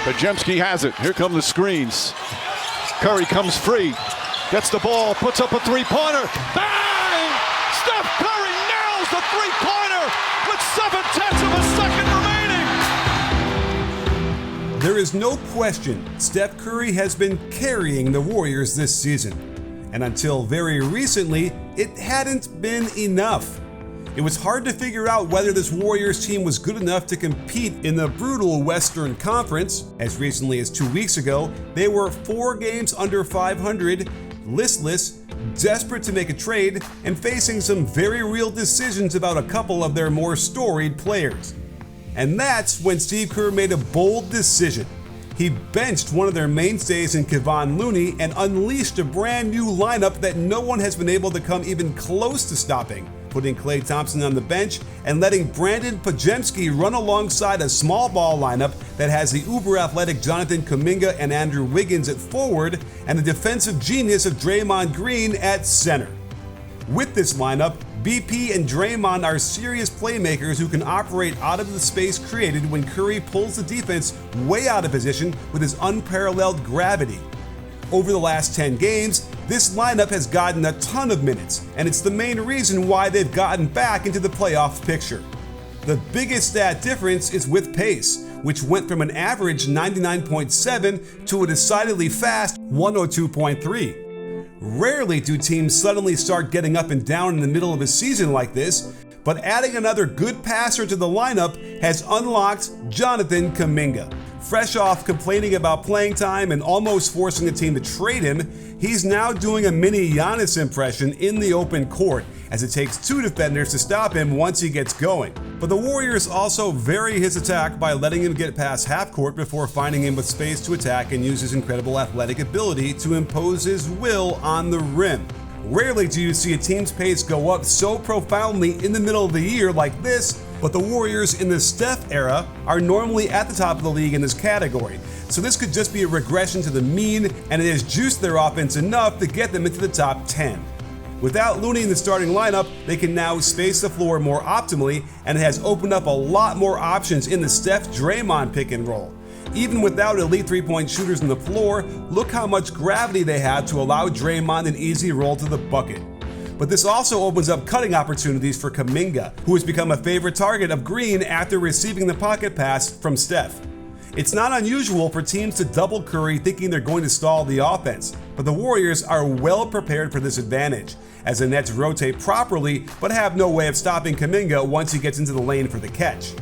Podziemski has it. Here come the screens. Curry comes free. Gets the ball, puts up a three-pointer. Bang! Steph Curry nails the three-pointer with 7/10 of a second remaining. There is no question Steph Curry has been carrying the Warriors this season. And until very recently, it hadn't been enough. It was hard to figure out whether this Warriors team was good enough to compete in the brutal Western Conference. As recently as 2 weeks ago, they were 4 games under 500, listless, desperate to make a trade, and facing some very real decisions about a couple of their more storied players. And that's when Steve Kerr made a bold decision. He benched one of their mainstays in Kevon Looney and unleashed a brand new lineup that no one has been able to come even close to stopping, putting Klay Thompson on the bench and letting Brandon Podziemski run alongside a small ball lineup that has the uber-athletic Jonathan Kuminga and Andrew Wiggins at forward and the defensive genius of Draymond Green at center. With this lineup, BP and Draymond are serious playmakers who can operate out of the space created when Curry pulls the defense way out of position with his unparalleled gravity. Over the last 10 games, this lineup has gotten a ton of minutes, and it's the main reason why they've gotten back into the playoff picture. The biggest stat difference is with pace, which went from an average 99.7 to a decidedly fast 102.3. Rarely do teams suddenly start getting up and down in the middle of a season like this, but adding another good passer to the lineup has unlocked Jonathan Kuminga. Fresh off complaining about playing time and almost forcing the team to trade him, he's now doing a mini Giannis impression in the open court, as it takes 2 defenders to stop him once he gets going. But the Warriors also vary his attack by letting him get past half court before finding him with space to attack and use his incredible athletic ability to impose his will on the rim. Rarely do you see a team's pace go up so profoundly in the middle of the year like this, but the Warriors in the Steph era are normally at the top of the league in this category. So this could just be a regression to the mean, and it has juiced their offense enough to get them into the top 10. Without Looney in the starting lineup, they can now space the floor more optimally, and it has opened up a lot more options in the Steph-Draymond pick and roll. Even without elite three-point shooters on the floor, look how much gravity they have to allow Draymond an easy roll to the bucket. But this also opens up cutting opportunities for Kuminga, who has become a favorite target of Green after receiving the pocket pass from Steph. It's not unusual for teams to double Curry thinking they're going to stall the offense, but the Warriors are well prepared for this advantage, as the Nets rotate properly but have no way of stopping Kuminga once he gets into the lane for the catch.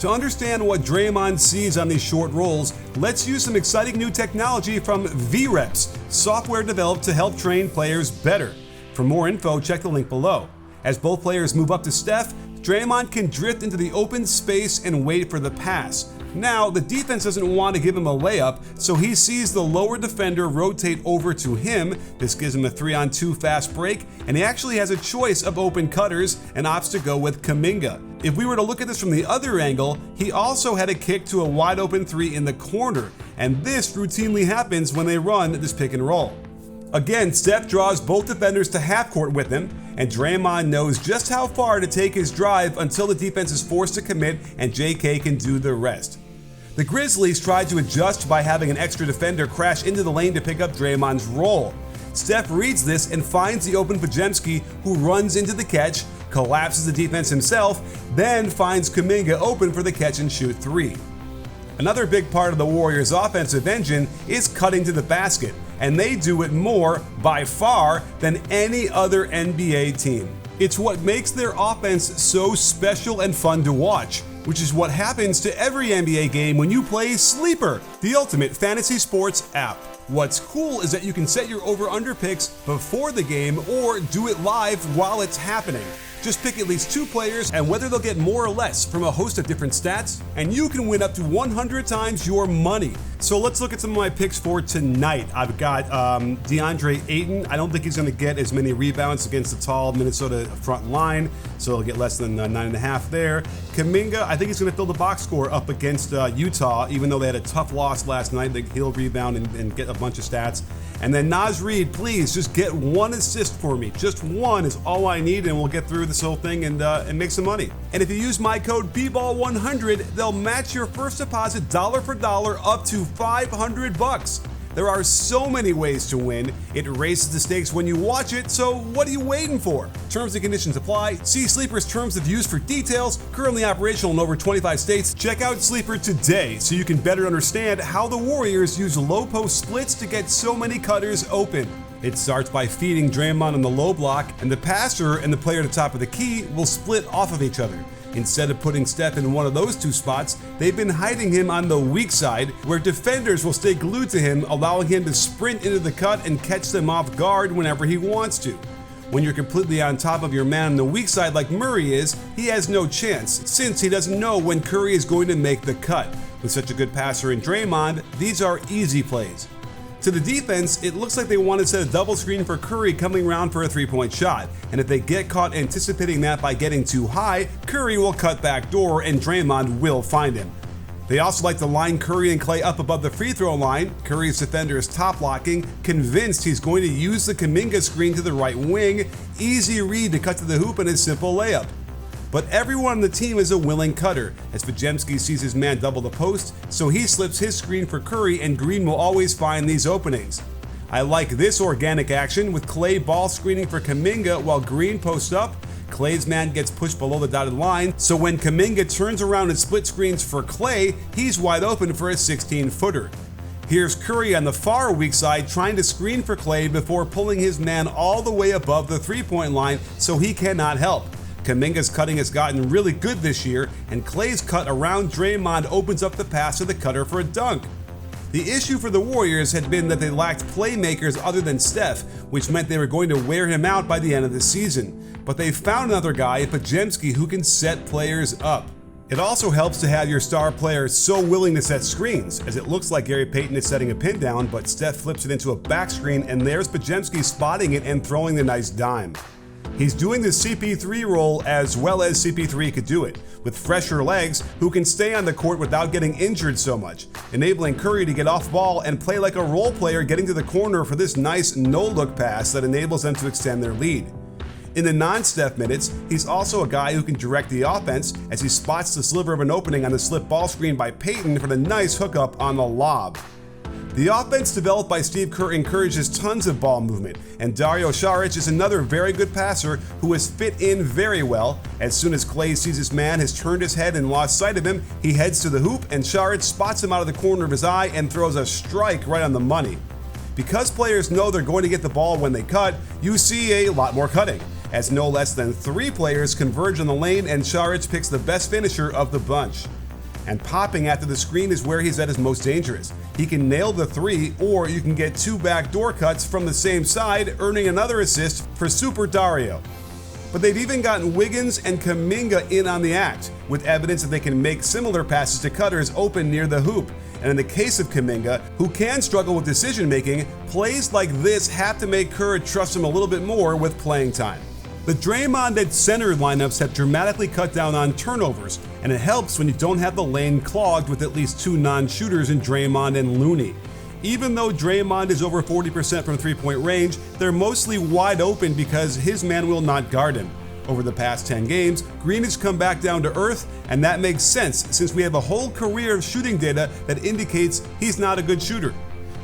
To understand what Draymond sees on these short rolls, let's use some exciting new technology from VReps, software developed to help train players better. For more info, check the link below. As both players move up to Steph, Draymond can drift into the open space and wait for the pass. Now, the defense doesn't want to give him a layup, so he sees the lower defender rotate over to him. This gives him a 3-on-2 fast break, and he actually has a choice of open cutters and opts to go with Kuminga. If we were to look at this from the other angle, he also had a kick to a wide open 3 in the corner, and this routinely happens when they run this pick and roll. Again, Steph draws both defenders to half court with him, and Draymond knows just how far to take his drive until the defense is forced to commit and JK can do the rest. The Grizzlies tried to adjust by having an extra defender crash into the lane to pick up Draymond's roll. Steph reads this and finds the open Podziemski, who runs into the catch, collapses the defense himself, then finds Kuminga open for the catch and shoot 3. Another big part of the Warriors' offensive engine is cutting to the basket, and they do it more, by far, than any other NBA team. It's what makes their offense so special and fun to watch, which is what happens to every NBA game when you play Sleeper, the ultimate fantasy sports app. What's cool is that you can set your over-under picks before the game or do it live while it's happening. Just pick at least 2 players and whether they'll get more or less from a host of different stats, and you can win up to 100 times your money. So let's look at some of my picks for tonight. I've got DeAndre Ayton. I don't think he's going to get as many rebounds against the tall Minnesota front line, so he'll get less than 9.5 there. Kuminga, I think he's going to fill the box score up against Utah, even though they had a tough loss last night. He'll rebound and get a bunch of stats. And then Naz Reid, please just get one assist for me. Just one is all I need, and we'll get through this whole thing and make some money. And if you use my code BBALL100, they'll match your first deposit dollar for dollar up to $500. There are so many ways to win. It raises the stakes when you watch it, so what are you waiting for? Terms and conditions apply. See Sleeper's terms of use for details. Currently operational in over 25 states. Check out Sleeper today so you can better understand how the Warriors use low post splits to get so many cutters open. It starts by feeding Draymond on the low block, and the passer and the player at the top of the key will split off of each other. Instead of putting Steph in one of those two spots, they've been hiding him on the weak side, where defenders will stay glued to him, allowing him to sprint into the cut and catch them off guard whenever he wants to. When you're completely on top of your man on the weak side like Murray is, he has no chance, since he doesn't know when Curry is going to make the cut. With such a good passer in Draymond, these are easy plays. To the defense, it looks like they want to set a double screen for Curry coming around for a three-point shot, and if they get caught anticipating that by getting too high, Curry will cut back door and Draymond will find him. They also like to line Curry and Klay up above the free throw line. Curry's defender is top blocking, convinced he's going to use the Kuminga screen to the right wing. Easy read to cut to the hoop and a simple layup. But everyone on the team is a willing cutter, as Podziemski sees his man double the post, so he slips his screen for Curry and Green will always find these openings. I like this organic action with Klay ball screening for Kuminga while Green posts up. Klay's man gets pushed below the dotted line, so when Kuminga turns around and split screens for Klay, he's wide open for a 16-footer. Here's Curry on the far weak side trying to screen for Klay before pulling his man all the way above the three-point line so he cannot help. Kuminga's cutting has gotten really good this year, and Klay's cut around Draymond opens up the pass to the cutter for a dunk. The issue for the Warriors had been that they lacked playmakers other than Steph, which meant they were going to wear him out by the end of the season. But they found another guy, Podziemski, who can set players up. It also helps to have your star player so willing to set screens, as it looks like Gary Payton is setting a pin down, but Steph flips it into a back screen, and there's Podziemski spotting it and throwing the nice dime. He's doing the CP3 role as well as CP3 could do it, with fresher legs who can stay on the court without getting injured so much, enabling Curry to get off ball and play like a role player getting to the corner for this nice no-look pass that enables them to extend their lead. In the non-Steph minutes, he's also a guy who can direct the offense as he spots the sliver of an opening on the slip ball screen by Payton for the nice hookup on the lob. The offense developed by Steve Kerr encourages tons of ball movement, and Dario Saric is another very good passer who has fit in very well. As soon as Klay sees his man has turned his head and lost sight of him, he heads to the hoop and Saric spots him out of the corner of his eye and throws a strike right on the money. Because players know they're going to get the ball when they cut, you see a lot more cutting, as no less than 3 players converge on the lane and Saric picks the best finisher of the bunch. And popping after the screen is where he's at his most dangerous. He can nail the 3, or you can get 2 backdoor cuts from the same side, earning another assist for Super Dario. But they've even gotten Wiggins and Kuminga in on the act, with evidence that they can make similar passes to cutters open near the hoop. And in the case of Kuminga, who can struggle with decision making, plays like this have to make Kerr trust him a little bit more with playing time. The Draymond at center lineups have dramatically cut down on turnovers, and it helps when you don't have the lane clogged with at least 2 non-shooters in Draymond and Looney. Even though Draymond is over 40% from three-point range, they're mostly wide open because his man will not guard him. Over the past 10 games, Green has come back down to earth, and that makes sense since we have a whole career of shooting data that indicates he's not a good shooter.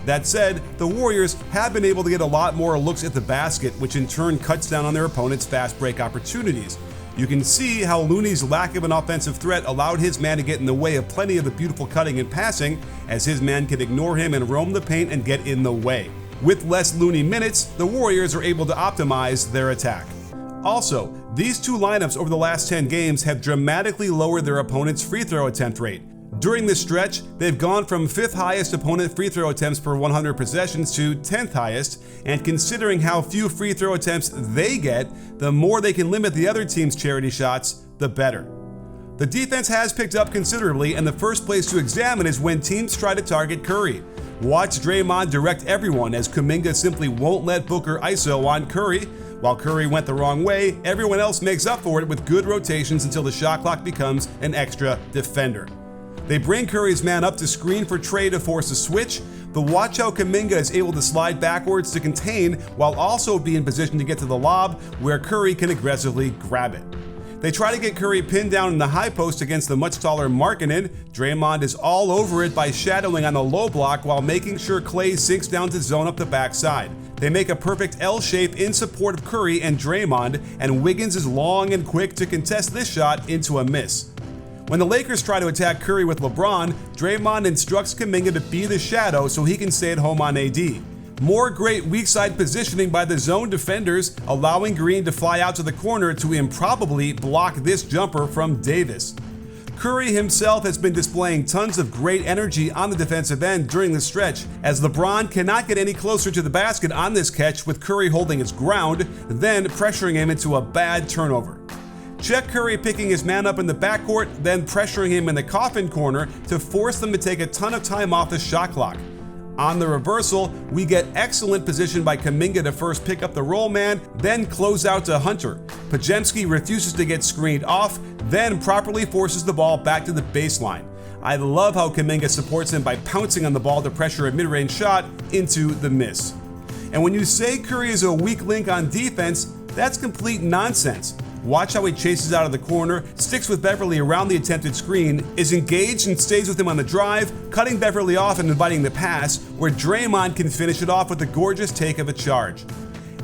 That said, the Warriors have been able to get a lot more looks at the basket, which in turn cuts down on their opponent's fast break opportunities. You can see how Looney's lack of an offensive threat allowed his man to get in the way of plenty of the beautiful cutting and passing, as his man can ignore him and roam the paint and get in the way. With less Looney minutes, the Warriors are able to optimize their attack. Also, these 2 lineups over the last 10 games have dramatically lowered their opponent's free throw attempt rate. During this stretch, they've gone from 5th highest opponent free throw attempts per 100 possessions to 10th highest, and considering how few free throw attempts they get, the more they can limit the other team's charity shots, the better. The defense has picked up considerably, and the first place to examine is when teams try to target Curry. Watch Draymond direct everyone as Kuminga simply won't let Booker ISO on Curry. While Curry went the wrong way, everyone else makes up for it with good rotations until the shot clock becomes an extra defender. They bring Curry's man up to screen for Trey to force a switch, but watch how Kuminga is able to slide backwards to contain while also being positioned to get to the lob where Curry can aggressively grab it. They try to get Curry pinned down in the high post against the much taller Markkanen. Draymond is all over it by shadowing on the low block while making sure Klay sinks down to zone up the backside. They make a perfect L shape in support of Curry and Draymond, and Wiggins is long and quick to contest this shot into a miss. When the Lakers try to attack Curry with LeBron, Draymond instructs Kuminga to be the shadow so he can stay at home on AD. More great weak side positioning by the zone defenders, allowing Green to fly out to the corner to improbably block this jumper from Davis. Curry himself has been displaying tons of great energy on the defensive end during the stretch, as LeBron cannot get any closer to the basket on this catch with Curry holding his ground, then pressuring him into a bad turnover. Check Curry picking his man up in the backcourt, then pressuring him in the coffin corner to force them to take a ton of time off the shot clock. On the reversal, we get excellent position by Kuminga to first pick up the roll man, then close out to Hunter. Podziemski refuses to get screened off, then properly forces the ball back to the baseline. I love how Kuminga supports him by pouncing on the ball to pressure a mid-range shot into the miss. And when you say Curry is a weak link on defense, that's complete nonsense. Watch how he chases out of the corner, sticks with Beverly around the attempted screen, is engaged and stays with him on the drive, cutting Beverly off and inviting the pass, where Draymond can finish it off with a gorgeous take of a charge.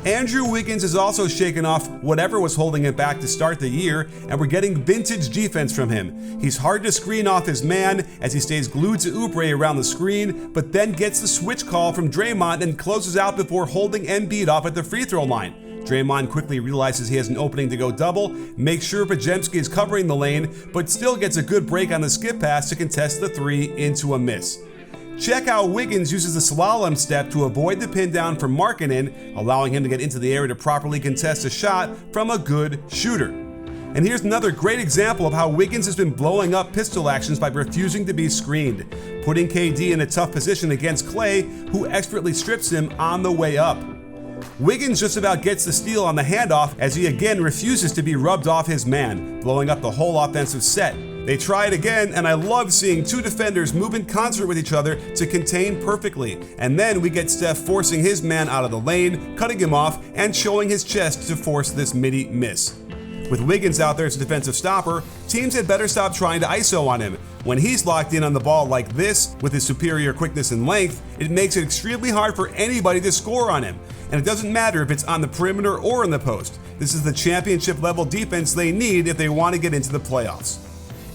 Andrew Wiggins has also shaken off whatever was holding him back to start the year, and we're getting vintage defense from him. He's hard to screen off his man as he stays glued to Oubre around the screen, but then gets the switch call from Draymond and closes out before holding Embiid off at the free throw line. Draymond quickly realizes he has an opening to go double, makes sure Podziemski is covering the lane, but still gets a good break on the skip pass to contest the three into a miss. Check how Wiggins uses the slalom step to avoid the pin down from Markkanen, allowing him to get into the area to properly contest a shot from a good shooter. And here's another great example of how Wiggins has been blowing up pistol actions by refusing to be screened, putting KD in a tough position against Klay, who expertly strips him on the way up. Wiggins just about gets the steal on the handoff as he again refuses to be rubbed off his man, blowing up the whole offensive set. They try it again, and I love seeing two defenders move in concert with each other to contain perfectly. And then we get Steph forcing his man out of the lane, cutting him off, and showing his chest to force this midi miss. With Wiggins out there as a defensive stopper, teams had better stop trying to ISO on him. When he's locked in on the ball like this, with his superior quickness and length, it makes it extremely hard for anybody to score on him. And it doesn't matter if it's on the perimeter or in the post. This is the championship level defense they need if they want to get into the playoffs.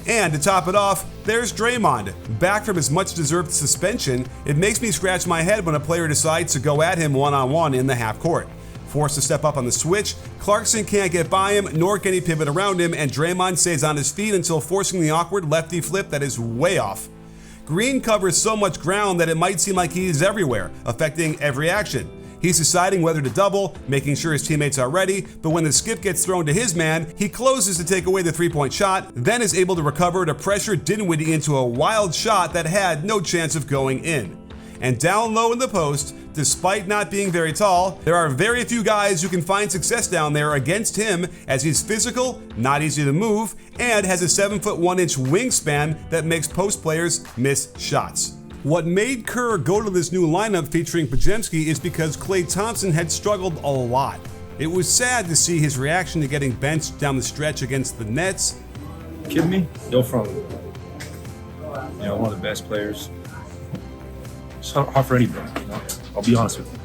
And to top it off, there's Draymond. Back from his much deserved suspension, it makes me scratch my head when a player decides to go at him one-on-one in the half court. Forced to step up on the switch, Clarkson can't get by him, nor can he pivot around him, and Draymond stays on his feet until forcing the awkward lefty flip that is way off. Green covers so much ground that it might seem like he's everywhere, affecting every action. He's deciding whether to double, making sure his teammates are ready, but when the skip gets thrown to his man, he closes to take away the three-point shot, then is able to recover to pressure Dinwiddie into a wild shot that had no chance of going in. And down low in the post, despite not being very tall, there are very few guys who can find success down there against him, as he's physical, not easy to move, and has a 7'1" wingspan that makes post players miss shots. What made Kerr go to this new lineup featuring Podziemski is because Klay Thompson had struggled a lot. It was sad to see his reaction to getting benched down the stretch against the Nets. Kidding me? Yo, from one of the best players. It's hard for anybody, I'll be honest with you.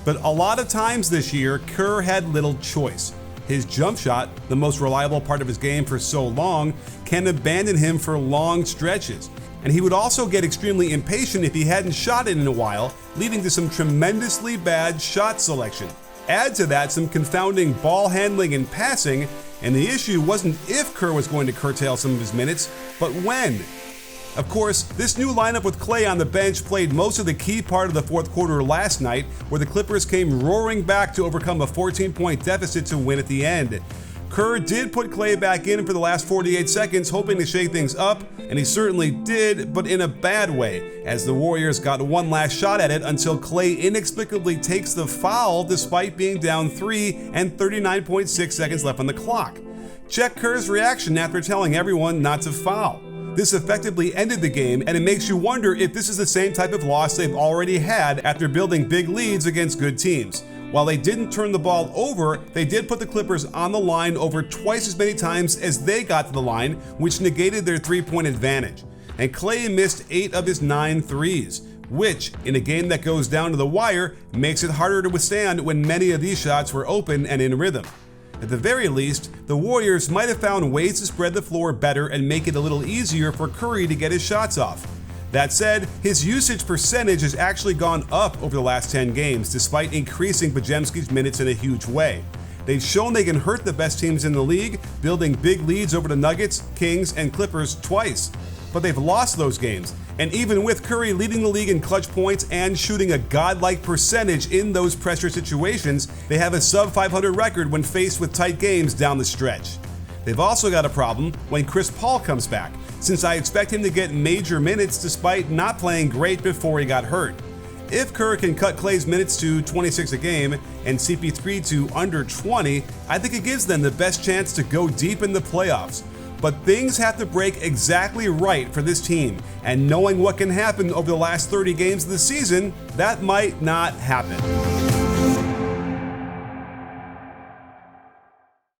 But a lot of times this year, Kerr had little choice. His jump shot, the most reliable part of his game for so long, can abandon him for long stretches. And he would also get extremely impatient if he hadn't shot it in a while, leading to some tremendously bad shot selection. Add to that some confounding ball handling and passing, and the issue wasn't if Kerr was going to curtail some of his minutes, but when. Of course, this new lineup with Klay on the bench played most of the key part of the fourth quarter last night, where the Clippers came roaring back to overcome a 14-point deficit to win at the end. Kerr did put Klay back in for the last 48 seconds, hoping to shake things up, and he certainly did, but in a bad way, as the Warriors got one last shot at it until Klay inexplicably takes the foul despite being down 3 and 39.6 seconds left on the clock. Check Kerr's reaction after telling everyone not to foul. This effectively ended the game, and it makes you wonder if this is the same type of loss they've already had after building big leads against good teams. While they didn't turn the ball over, they did put the Clippers on the line over twice as many times as they got to the line, which negated their three-point advantage. And Klay missed 8 of his 9 threes, which, in a game that goes down to the wire, makes it harder to withstand when many of these shots were open and in rhythm. At the very least, the Warriors might have found ways to spread the floor better and make it a little easier for Curry to get his shots off. That said, his usage percentage has actually gone up over the last 10 games, despite increasing Podziemski's minutes in a huge way. They've shown they can hurt the best teams in the league, building big leads over the Nuggets, Kings, and Clippers twice. But they've lost those games, and even with Curry leading the league in clutch points and shooting a godlike percentage in those pressure situations, they have a sub-500 record when faced with tight games down the stretch. They've also got a problem when Chris Paul comes back, since I expect him to get major minutes despite not playing great before he got hurt. If Kerr can cut Klay's minutes to 26 a game and CP3 to under 20, I think it gives them the best chance to go deep in the playoffs. But things have to break exactly right for this team, and knowing what can happen over the last 30 games of the season, that might not happen.